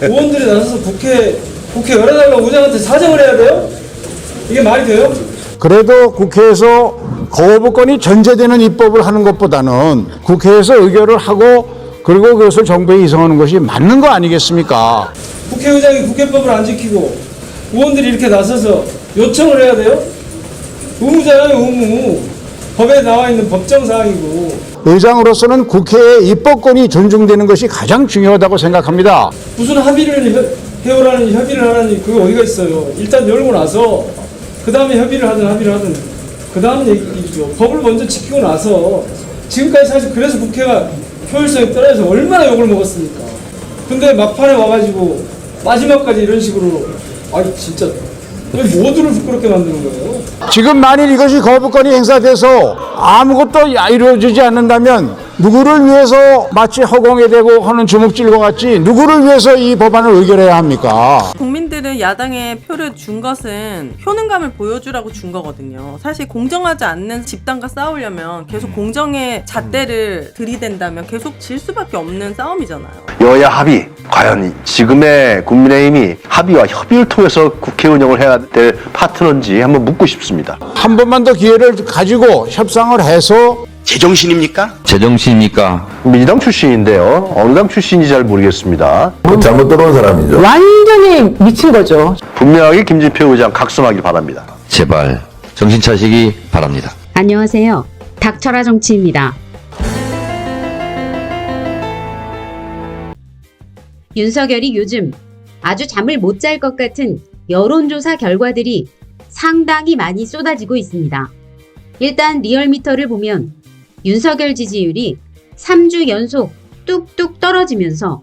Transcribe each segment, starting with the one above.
의원들이 나서서 국회 열어달라고 의장한테 사정을 해야 돼요? 이게 말이 돼요? 그래도 국회에서 거부권이 전제되는 입법을 하는 것보다는 국회에서 의결을 하고 그리고 그것을 정부에 이송하는 것이 맞는 거 아니겠습니까? 국회의장이 국회법을 안 지키고 의원들이 이렇게 나서서 요청을 해야 돼요? 의무잖아요, 의무. 법에 나와 있는 법정 사항이고. 의장으로서는 국회의 입법권이 존중되는 것이 가장 중요하다고 생각합니다. 무슨 합의를 해오라는 협의를 하라니 그게 어디가 있어요. 일단 열고 나서 그 다음에 협의를 하든 그 다음 얘기죠. 법을 먼저 지키고 나서 지금까지 사실 그래서 국회가 효율성이 떨어져서 얼마나 욕을 먹었습니까. 근데 막판에 와가지고 마지막까지 이런 식으로 아니 진짜 왜 모두를 부끄럽게 만드는 거예요? 지금 만일 이것이 거부권이 행사돼서 아무것도 이루어지지 않는다면 누구를 위해서 마치 허공에 대고 하는 주먹질과 같이 누구를 위해서 이 법안을 의결해야 합니까? 국민들은 야당에 표를 준 것은 효능감을 보여주라고 준 거거든요. 사실 공정하지 않는 집단과 싸우려면 계속 공정의 잣대를 들이댄다면 계속 질 수밖에 없는 싸움이잖아요. 여야 합의, 과연 지금의 국민의힘이 합의와 협의를 통해서 국회 운영을 해야 될 파트너인지 한번 묻고 싶습니다. 한 번만 더 기회를 가지고 협상을 해서 제정신입니까? 제정신입니까? 민주당 출신인데요. 어느 당 출신인지 잘 모르겠습니다. 잘못 들어온 사람이죠. 완전히 미친 거죠. 분명하게 김진표 의장 각성하길 바랍니다. 제발 정신 차리기 바랍니다. 안녕하세요. 닥쳐라 정치입니다. 윤석열이 요즘 아주 잠을 못 잘 것 같은 여론조사 결과들이 상당히 많이 쏟아지고 있습니다. 일단 리얼미터를 보면 윤석열 지지율이 3주 연속 뚝뚝 떨어지면서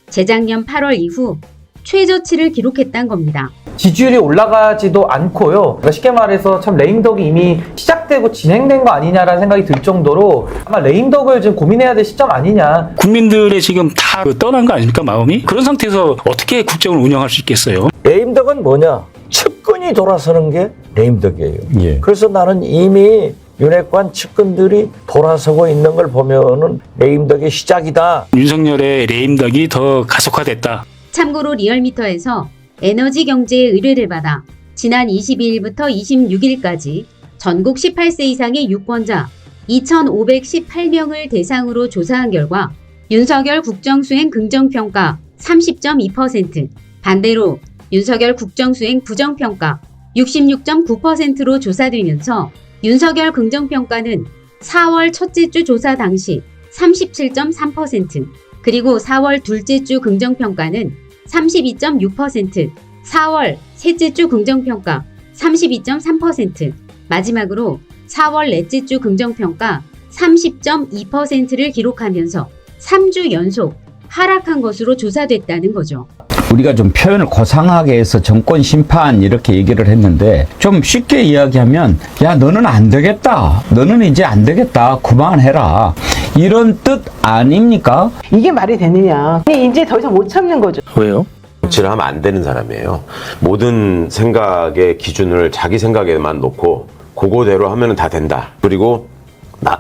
재작년 8월 이후 최저치를 기록했단 겁니다. 지지율이 올라가지도 않고요. 그러니까 쉽게 말해서 참 레임덕이 이미 시작되고 진행된 거 아니냐라는 생각이 들 정도로 아마 레임덕을 좀 고민해야 될 시점 아니냐. 국민들의 지금 다 떠난 거 아닙니까, 마음이? 그런 상태에서 어떻게 국정을 운영할 수 있겠어요? 레임덕은 뭐냐? 측근이 돌아서는 게 레임덕이에요. 예. 그래서 나는 이미 윤핵관 측근들이 돌아서고 있는 걸 보면은 레임덕의 시작이다. 윤석열의 레임덕이 더 가속화됐다. 참고로 리얼미터에서 에너지 경제의 의뢰를 받아 지난 22일부터 26일까지 전국 18세 이상의 유권자 2,518명을 대상으로 조사한 결과 윤석열 국정수행 긍정평가 30.2%, 반대로 윤석열 국정수행 부정평가 66.9%로 조사되면서 윤석열 긍정평가는 4월 첫째 주 조사 당시 37.3%, 그리고 4월 둘째 주 긍정평가는 32.6%, 4월 셋째 주 긍정평가 32.3%, 마지막으로 4월 넷째 주 긍정평가 30.2%를 기록하면서 3주 연속 하락한 것으로 조사됐다는 거죠. 우리가 좀 표현을 고상하게 해서 정권 심판 이렇게 얘기를 했는데 좀 쉽게 이야기하면 야 너는 안 되겠다. 너는 이제 안 되겠다. 그만해라. 이런 뜻 아닙니까? 이게 말이 되느냐. 이제 더 이상 못 참는 거죠. 왜요? 정치를 하면 안 되는 사람이에요. 모든 생각의 기준을 자기 생각에만 놓고 그거대로 하면 다 된다. 그리고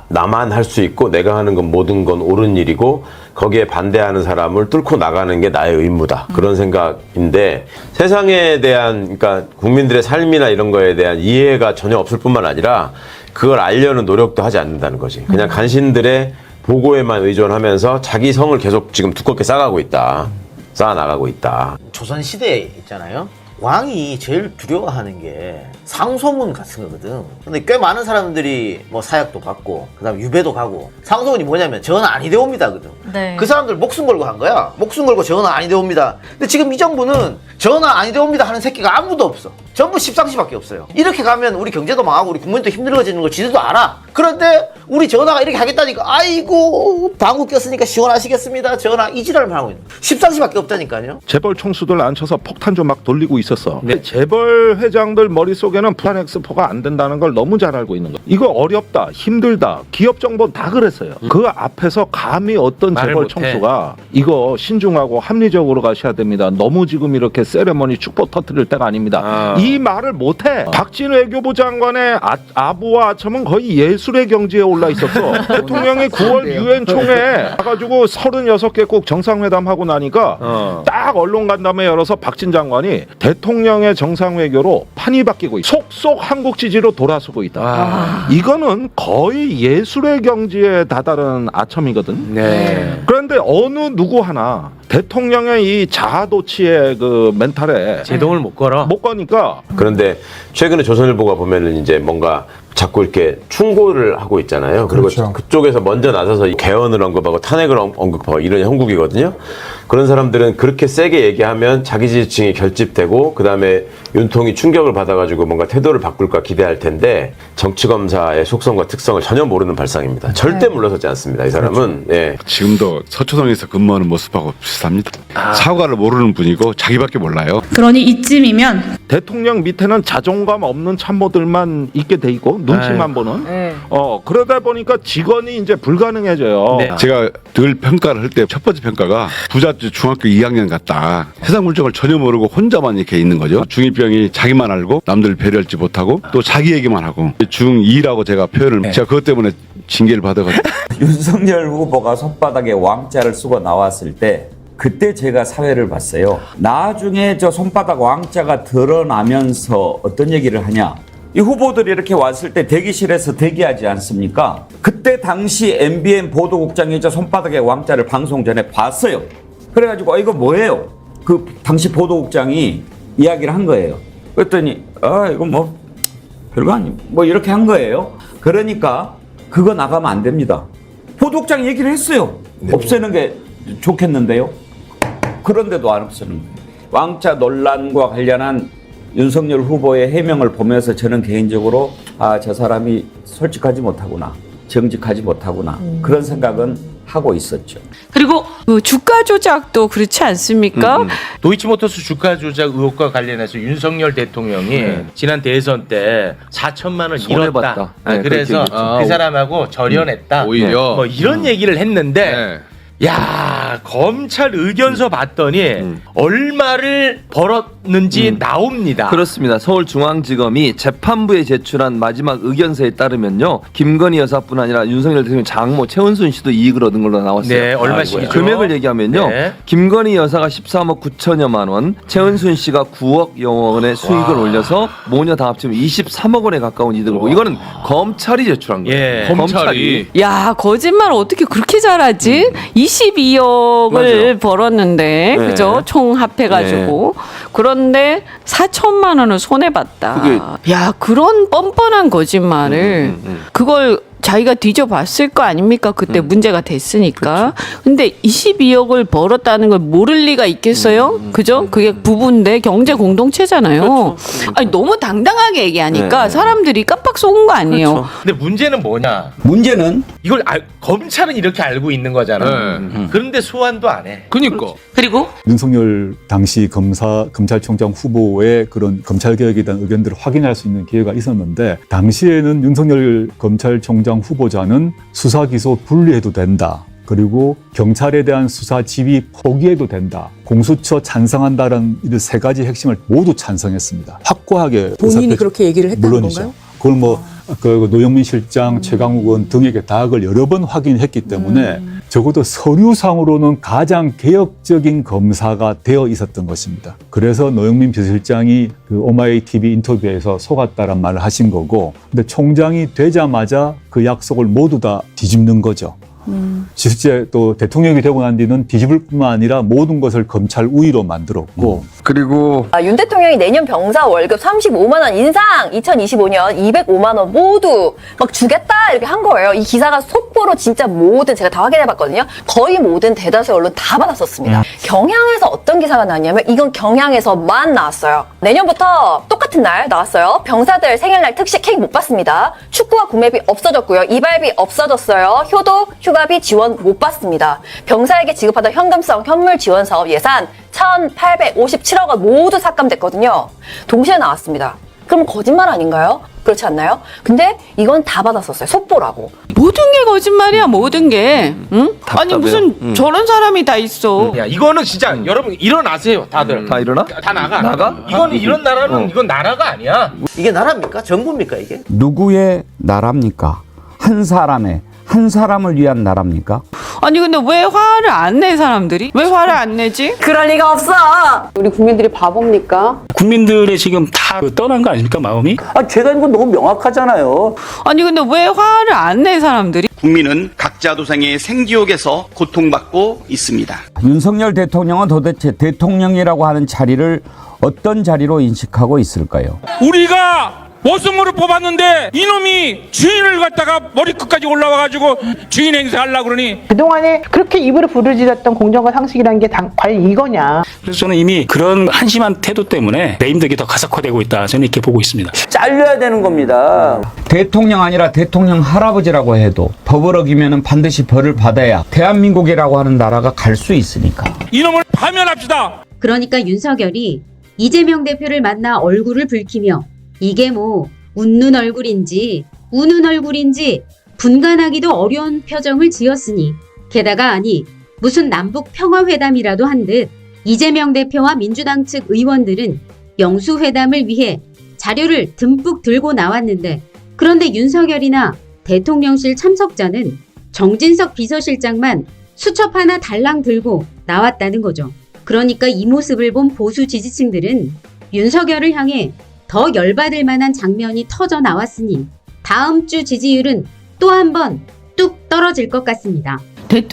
나만 할 수 있고 내가 하는 건 모든 건 옳은 일이고 거기에 반대하는 사람을 뚫고 나가는 게 나의 의무다. 그런 생각인데 세상에 대한 그러니까 국민들의 삶이나 이런 거에 대한 이해가 전혀 없을 뿐만 아니라 그걸 알려는 노력도 하지 않는다는 거지. 그냥 간신들의 보고에만 의존하면서 자기 성을 계속 지금 두껍게 쌓아가고 있다. 쌓아나가고 있다. 조선시대에 있잖아요. 왕이 제일 두려워하는 게 상소문 같은 거거든. 근데 꽤 많은 사람들이 뭐 사약도 받고 그다음 유배도 가고 상소문이 뭐냐면 전하 아니되옵니다거든. 네. 그 사람들 목숨 걸고 한 거야. 목숨 걸고 전하 아니되옵니다. 근데 지금 이 정부는 전하 아니되옵니다 하는 새끼가 아무도 없어. 전부 십상시밖에 없어요. 이렇게 가면 우리 경제도 망하고 우리 국민도 힘들어지는 걸 지들도 알아. 그런데 우리 전하가 이렇게 하겠다니까 아이고 방구 꼈으니까 시원하시겠습니다. 전하 이 지랄을 하고 있는 십상시밖에 없다니까요. 재벌 총수들 앉혀서 폭탄 좀 막 돌리고 있었어. 네. 재벌 회장들 머릿속에는 부산 엑스포가 안 된다는 걸 너무 잘 알고 있는 거야. 이거 어렵다, 힘들다, 기업 정보 다 그랬어요. 그 앞에서 감히 어떤 재벌 총수가 이거 신중하고 합리적으로 가셔야 됩니다. 너무 지금 이렇게 세레머니 축포 터뜨릴 때가 아닙니다. 이 말을 못해. 박진 외교부 장관의 아부와 아첨은 거의 예술의 경지에 올라 있었어. 대통령이 9월 유엔 총회에 가가지고 36개국 정상회담하고 나니까 딱 언론 간담회 열어서 박진 장관이 대통령의 정상외교로 판이 바뀌고 있다. 속속 한국 지지로 돌아서고 있다. 이거는 거의 예술의 경지에 다다른 아첨이거든. 네. 그런데 어느 누구 하나 대통령의 이 자아도취의 그 멘탈에 제동을 못 걸어. 못 거니까. 그런데 최근에 조선일보가 보면은 이제 뭔가 자꾸 이렇게 충고를 하고 있잖아요. 그리고 그쪽에서 먼저 나서서 개헌을 언급하고 탄핵을 언급하고 이런 형국이거든요. 그런 사람들은 그렇게 세게 얘기하면 자기 지지층이 결집되고 그다음에 윤통이 충격을 받아가지고 뭔가 태도를 바꿀까 기대할 텐데 정치검사의 속성과 특성을 전혀 모르는 발상입니다. 절대 물러서지 않습니다. 이 사람은. 예. 지금도 서초동에서 근무하는 모습하고 비슷합니다. 사과를 모르는 분이고 자기밖에 몰라요. 그러니 이쯤이면 대통령 밑에는 자존감 없는 참모들만 있게 돼 있고 눈치만 보는. 그러다 보니까 직원이 이제 불가능해져요. 제가 늘 평가를 할 때 첫 번째 평가가 부자 중학교 2학년 같다. 세상 물정을 전혀 모르고 혼자만 이렇게 있는 거죠. 중2병이 자기만 알고 남들 배려할지 못하고 또 자기 얘기만 하고 중2라고 제가 표현을 제가 그것 때문에 징계를 받아가지고 윤석열 후보가 손바닥에 왕자를 쓰고 나왔을 때 그때 제가 사회를 봤어요. 나중에 저 손바닥 왕자가 드러나면서 어떤 얘기를 하냐. 이 후보들이 이렇게 왔을 때 대기실에서 대기하지 않습니까? 그때 당시 MBN 보도국장이 저 손바닥에 왕자를 방송 전에 봤어요. 그래가지고 이거 뭐예요? 그 당시 보도국장이 이야기를 한 거예요. 그랬더니 이거 뭐 별거 아니 뭐 이렇게 한 거예요. 그러니까 그거 나가면 안 됩니다. 보도국장이 얘기를 했어요. 없애는 게 좋겠는데요. 그런데도 안 없애는 거예요. 왕자 논란과 관련한 윤석열 후보의 해명을 보면서 저는 개인적으로 저 사람이 솔직하지 못하구나, 정직하지 못하구나 그런 생각은 하고 있었죠. 그리고 주가 조작도 그렇지 않습니까? 도이치모터스 주가 조작 의혹과 관련해서 윤석열 대통령이 지난 대선 때 4천만 원 잃었다. 그래서 그 사람하고 절연했다. 오히려 뭐 이런 얘기를 했는데 야, 검찰 의견서 봤더니 얼마를 벌었는지 나옵니다. 그렇습니다. 서울중앙지검이 재판부에 제출한 마지막 의견서에 따르면요, 김건희 여사뿐 아니라 윤석열 대통령 장모 최은순 씨도 이익을 얻은 걸로 나왔어요. 네, 얼마씩이죠? 금액을 얘기하면요, 김건희 여사가 13억 9천여만 원, 최은순 씨가 9억 원의 수익을 올려서 모녀 다 합치면 23억 원에 가까운 이득을 보고, 이거는 검찰이 제출한 거예요. 검찰이. 야, 거짓말 어떻게 그렇게 잘하지? 22억을 벌었는데, 그죠? 총 합해가지고. 그런데 4천만 원을 손해봤다. 야, 그런 뻔뻔한 거짓말을 그걸 자기가 뒤져봤을 거 아닙니까? 그때 문제가 됐으니까. 근데 22억을 벌었다는 걸 모를 리가 있겠어요? 그죠? 그게 부부인데 경제 공동체잖아요. 아니, 너무 당당하게 얘기하니까 사람들이 깜빡 속은 거 아니에요. 근데 문제는 뭐냐? 문제는 이걸 검찰은 이렇게 알고 있는 거잖아. 그런데 소환도 안 해. 그러니까. 그리고 윤석열 당시 검찰총장 후보의 그런 검찰개혁에 대한 의견들을 확인할 수 있는 기회가 있었는데, 당시에는 윤석열 검찰총장 후보자는 수사 기소 분리해도 된다. 그리고 경찰에 대한 수사 지휘 포기해도 된다. 공수처 찬성한다는 이 세 가지 핵심을 모두 찬성했습니다. 확고하게 본인이 그렇게 얘기를 했다는 물론이죠. 건가요? 그걸 뭐 노영민 실장, 최강욱 의원 등에게 다각을 여러 번 확인했기 때문에 적어도 서류상으로는 가장 개혁적인 검사가 되어 있었던 것입니다. 그래서 노영민 비서실장이 그 오마이 TV 인터뷰에서 속았다란 말을 하신 거고, 근데 총장이 되자마자 그 약속을 모두 다 뒤집는 거죠. 실제 또 대통령이 되고 난 뒤는 뒤집을 뿐만 아니라 모든 것을 검찰 우위로 만들었고, 그리고 윤 대통령이 내년 병사 월급 35만 원 인상, 2025년 205만 원 모두 막 주겠다 이렇게 한 거예요. 이 기사가 속보로 진짜 모든, 제가 다 확인해봤거든요. 거의 모든 대다수의 언론 다 받았었습니다. 경향에서 어떤 기사가 나왔냐면, 이건 경향에서만 나왔어요. 내년부터 똑같은 날 나왔어요. 병사들 생일날 특식 케이크 못 받습니다. 축구화 구매비 없어졌고요. 이발비 없어졌어요. 효도, 휴가비 지원 못 받습니다. 병사에게 지급하던 현금성 현물 지원 사업 예산 1,857억 원 모두 삭감됐거든요. 동시에 나왔습니다. 그럼 거짓말 아닌가요? 그렇지 않나요? 근데 이건 다 받았었어요. 속보라고. 모든 게 거짓말이야, 모든 게. 응? 아니, 무슨 저런 사람이 다 있어. 야, 이거는 진짜 여러분 일어나세요, 다들. 다 일어나? 다 나가. 나가? 이거는 이런 나라는 이건 나라가 아니야. 이게 나라입니까? 정부입니까 이게? 누구의 나라입니까? 한 사람의, 한 사람을 위한 나라입니까? 아니, 근데 왜 화를 안 내, 사람들이? 왜 화를 안 내지? 그럴 리가 없어. 우리 국민들이 바보입니까? 국민들의 지금 다 떠난 거 아닙니까, 마음이? 제가 이거 너무 명확하잖아요. 아니, 근데 왜 화를 안 내, 사람들이? 국민은 각자 도생의 생지옥에서 고통받고 있습니다. 윤석열 대통령은 도대체 대통령이라고 하는 자리를 어떤 자리로 인식하고 있을까요? 우리가 모성으로 뽑았는데 이놈이 주인을 갖다가 머리끝까지 올라와가지고 주인 행세하려고 그러니 그동안에 그렇게 입으로 부르짖었던 공정과 상식이라는 게 과연 이거냐. 그래서 저는 이미 그런 한심한 태도 때문에 레임덕이 더 가속화되고 있다. 저는 이렇게 보고 있습니다. 잘려야 되는 겁니다. 대통령 아니라 대통령 할아버지라고 해도 법을 어기면 반드시 벌을 받아야 대한민국이라고 하는 나라가 갈 수 있으니까. 이놈을 파면합시다. 그러니까 윤석열이 이재명 대표를 만나 얼굴을 붉히며 이게 뭐 웃는 얼굴인지 우는 얼굴인지 분간하기도 어려운 표정을 지었으니 게다가 아니 무슨 남북 평화회담이라도 한 듯 이재명 대표와 민주당 측 의원들은 영수회담을 위해 자료를 듬뿍 들고 나왔는데 그런데 윤석열이나 대통령실 참석자는 정진석 비서실장만 수첩 하나 달랑 들고 나왔다는 거죠. 그러니까 이 모습을 본 보수 지지층들은 윤석열을 향해 더 열받을 만한 장면이 터져 나왔으니 다음 주 지지율은 또 한 번 뚝 떨어질 것 같습니다.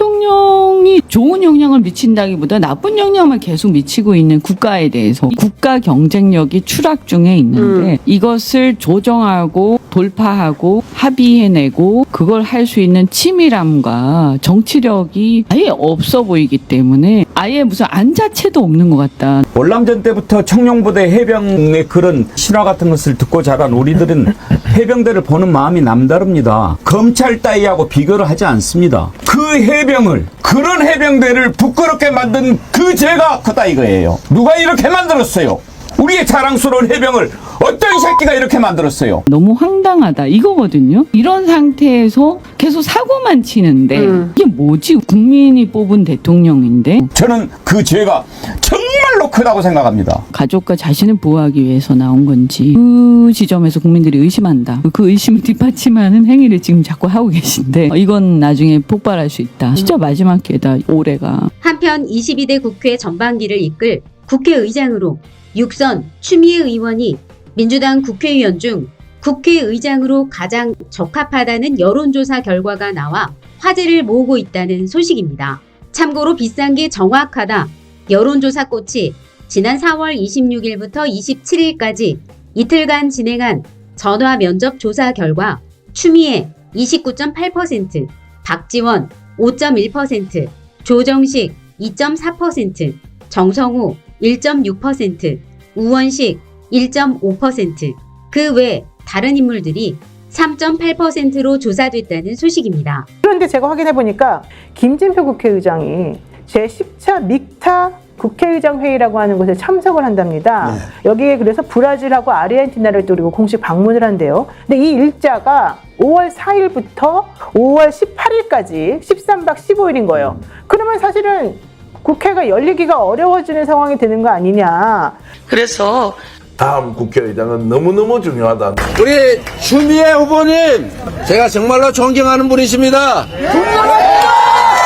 대통령이 좋은 영향을 미친다기보다 나쁜 영향을 계속 미치고 있는 국가에 대해서 국가 경쟁력이 추락 중에 있는데 이것을 조정하고 돌파하고 합의해내고 그걸 할 수 있는 치밀함과 정치력이 아예 없어 보이기 때문에 아예 무슨 안 자체도 없는 것 같다. 월남전 때부터 청룡부대 해병의 그런 신화 같은 것을 듣고 자란 우리들은 해병대를 보는 마음이 남다릅니다. 검찰 따위하고 비교를 하지 않습니다. 그 해병을, 그런 해병대를 부끄럽게 만든 그 죄가 크다 이거예요. 누가 이렇게 만들었어요? 우리의 자랑스러운 해병을 어떤 새끼가 이렇게 만들었어요? 너무 황당하다 이거거든요. 이런 상태에서 계속 사고만 치는데 이게 뭐지? 국민이 뽑은 대통령인데 저는 그 죄가 정말로 크다고 생각합니다. 가족과 자신을 보호하기 위해서 나온 건지 그 지점에서 국민들이 의심한다. 그 의심을 뒷받침하는 행위를 지금 자꾸 하고 계신데 이건 나중에 폭발할 수 있다. 진짜 마지막 기회다 올해가. 한편 22대 국회 전반기를 이끌 국회의장으로 육선 추미애 의원이 민주당 국회의원 중 국회의장으로 가장 적합하다는 여론조사 결과가 나와 화제를 모으고 있다는 소식입니다. 참고로 비싼 게 정확하다. 여론조사 꽃이 지난 4월 26일부터 27일까지 이틀간 진행한 전화 면접 조사 결과 추미애 29.8%, 박지원 5.1%, 조정식 2.4%, 정성호 1.6%, 우원식 1.5%, 그 외 다른 인물들이 3.8%로 조사됐다는 소식입니다. 그런데 제가 확인해 보니까 김진표 국회의장이 제10차 믹타 국회의장 회의라고 하는 곳에 참석을 한답니다. 여기에 그래서 브라질하고 아르헨티나를 또 그리고 공식 방문을 한대요. 근데 이 일자가 5월 4일부터 5월 18일까지 13박 15일인 거예요. 그러면 사실은 국회가 열리기가 어려워지는 상황이 되는 거 아니냐. 그래서 다음 국회의장은 너무너무 중요하다. 우리 추미애 후보님, 제가 정말로 존경하는 분이십니다.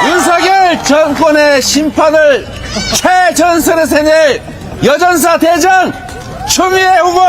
윤석열 정권의 심판을 최전선에 세낼 여전사 대장 추미애 후보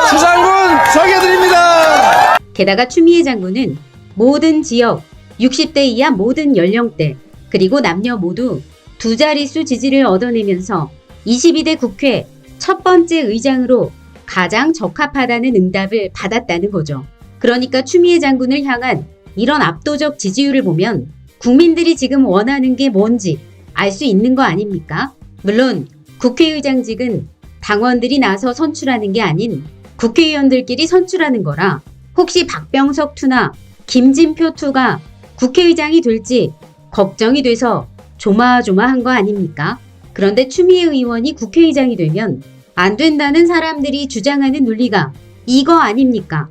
추장군 소개드립니다. 게다가 추미애 장군은 모든 지역, 60대 이하 모든 연령대, 그리고 남녀 모두 두 자릿수 지지를 얻어내면서 22대 국회 첫 번째 의장으로 가장 적합하다는 응답을 받았다는 거죠. 그러니까 추미애 장군을 향한 이런 압도적 지지율을 보면 국민들이 지금 원하는 게 뭔지 알 수 있는 거 아닙니까? 물론 국회의장직은 당원들이 나서 선출하는 게 아닌 국회의원들끼리 선출하는 거라 혹시 박병석 투나 김진표 투가 국회의장이 될지 걱정이 돼서 조마조마한 거 아닙니까? 그런데 추미애 의원이 국회의장이 되면 안 된다는 사람들이 주장하는 논리가 이거 아닙니까?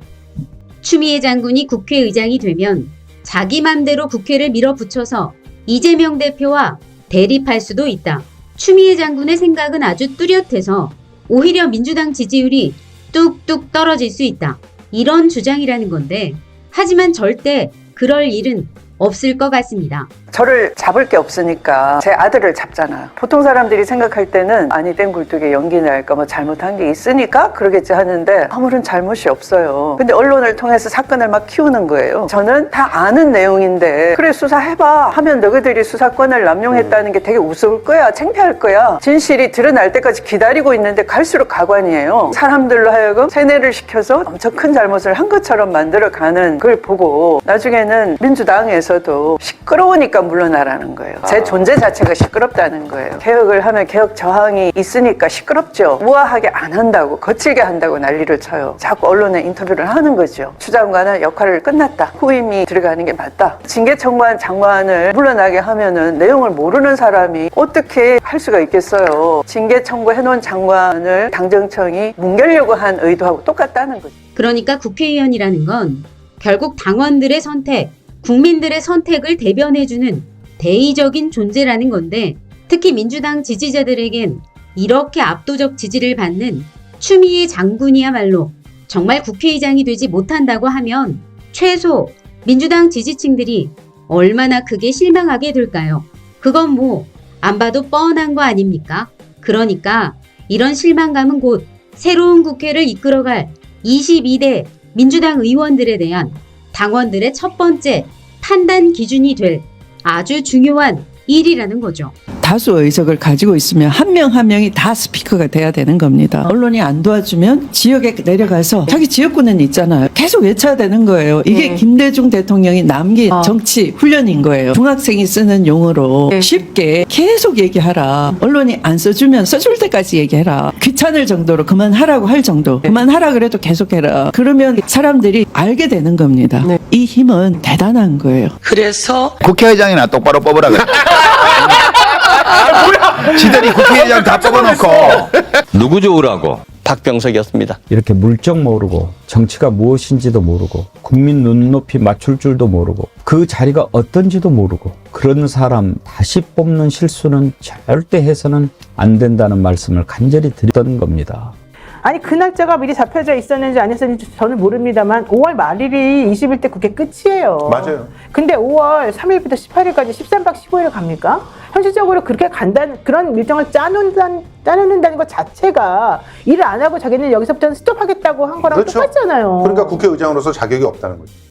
추미애 장군이 국회의장이 되면 자기 맘대로 국회를 밀어붙여서 이재명 대표와 대립할 수도 있다. 추미애 장군의 생각은 아주 뚜렷해서 오히려 민주당 지지율이 뚝뚝 떨어질 수 있다. 이런 주장이라는 건데, 하지만 절대 그럴 일은 없을 것 같습니다. 저를 잡을 게 없으니까 제 아들을 잡잖아요. 보통 사람들이 생각할 때는 아니 된 굴뚝에 연기 날까 뭐 잘못한 게 있으니까 그러겠지 하는데 아무런 잘못이 없어요. 근데 언론을 통해서 사건을 막 키우는 거예요. 저는 다 아는 내용인데 그래 수사해봐 하면 너희들이 수사권을 남용했다는 게 되게 우스울 거야, 창피할 거야. 진실이 드러날 때까지 기다리고 있는데 갈수록 가관이에요. 사람들로 하여금 세뇌를 시켜서 엄청 큰 잘못을 한 것처럼 만들어가는 걸 보고 나중에는 민주당에서도 시끄러우니까 물러나라는 거예요. 제 존재 자체가 시끄럽다는 거예요. 개혁을 하면 개혁 저항이 있으니까 시끄럽죠. 우아하게 안 한다고, 거칠게 한다고 난리를 쳐요. 자꾸 언론에 인터뷰를 하는 거죠. 추 장관은 역할을 끝났다. 후임이 들어가는 게 맞다. 징계 청구한 장관을 물러나게 하면은 내용을 모르는 사람이 어떻게 할 수가 있겠어요. 징계 청구해놓은 장관을 당정청이 뭉개려고 한 의도하고 똑같다는 거죠. 그러니까 국회의원이라는 건 결국 당원들의 선택, 국민들의 선택을 대변해주는 대의적인 존재라는 건데, 특히 민주당 지지자들에겐 이렇게 압도적 지지를 받는 추미애 장군이야말로 정말 국회의장이 되지 못한다고 하면 최소 민주당 지지층들이 얼마나 크게 실망하게 될까요? 그건 뭐 안 봐도 뻔한 거 아닙니까? 그러니까 이런 실망감은 곧 새로운 국회를 이끌어갈 22대 민주당 의원들에 대한 당원들의 첫 번째 판단 기준이 될 아주 중요한 일이라는 거죠. 다수 의석을 가지고 있으면 한 명 한 명이 다 스피커가 돼야 되는 겁니다. 언론이 안 도와주면 지역에 내려가서 자기 지역구는 있잖아요. 계속 외쳐야 되는 거예요. 이게 김대중 대통령이 남긴 정치 훈련인 거예요. 중학생이 쓰는 용어로 쉽게 계속 얘기하라. 언론이 안 써주면 써줄 때까지 얘기해라. 귀찮을 정도로 그만하라고 할 정도. 그만하라 그래도 계속해라. 그러면 사람들이 알게 되는 겁니다. 이 힘은 대단한 거예요. 그래서 국회의장이나 똑바로 뽑으라 그래. 지들이 국회의장 다 뽑아놓고 누구 좋으라고? 박병석이었습니다. 이렇게 물정 모르고 정치가 무엇인지도 모르고 국민 눈높이 맞출 줄도 모르고 그 자리가 어떤지도 모르고 그런 사람 다시 뽑는 실수는 절대 해서는 안 된다는 말씀을 간절히 드렸던 겁니다. 아니 그 날짜가 미리 잡혀져 있었는지 안 했었는지 저는 모릅니다만 5월 말일이 21대 국회 끝이에요. 맞아요. 근데 5월 3일부터 18일까지 13박 15일을 갑니까? 현실적으로 그렇게 간다는 그런 일정을 짜놓는다는 것 자체가 일을 안 하고 자기는 여기서부터는 스톱하겠다고 한 거랑 그렇죠. 똑같잖아요. 그러니까 국회의장으로서 자격이 없다는 거죠.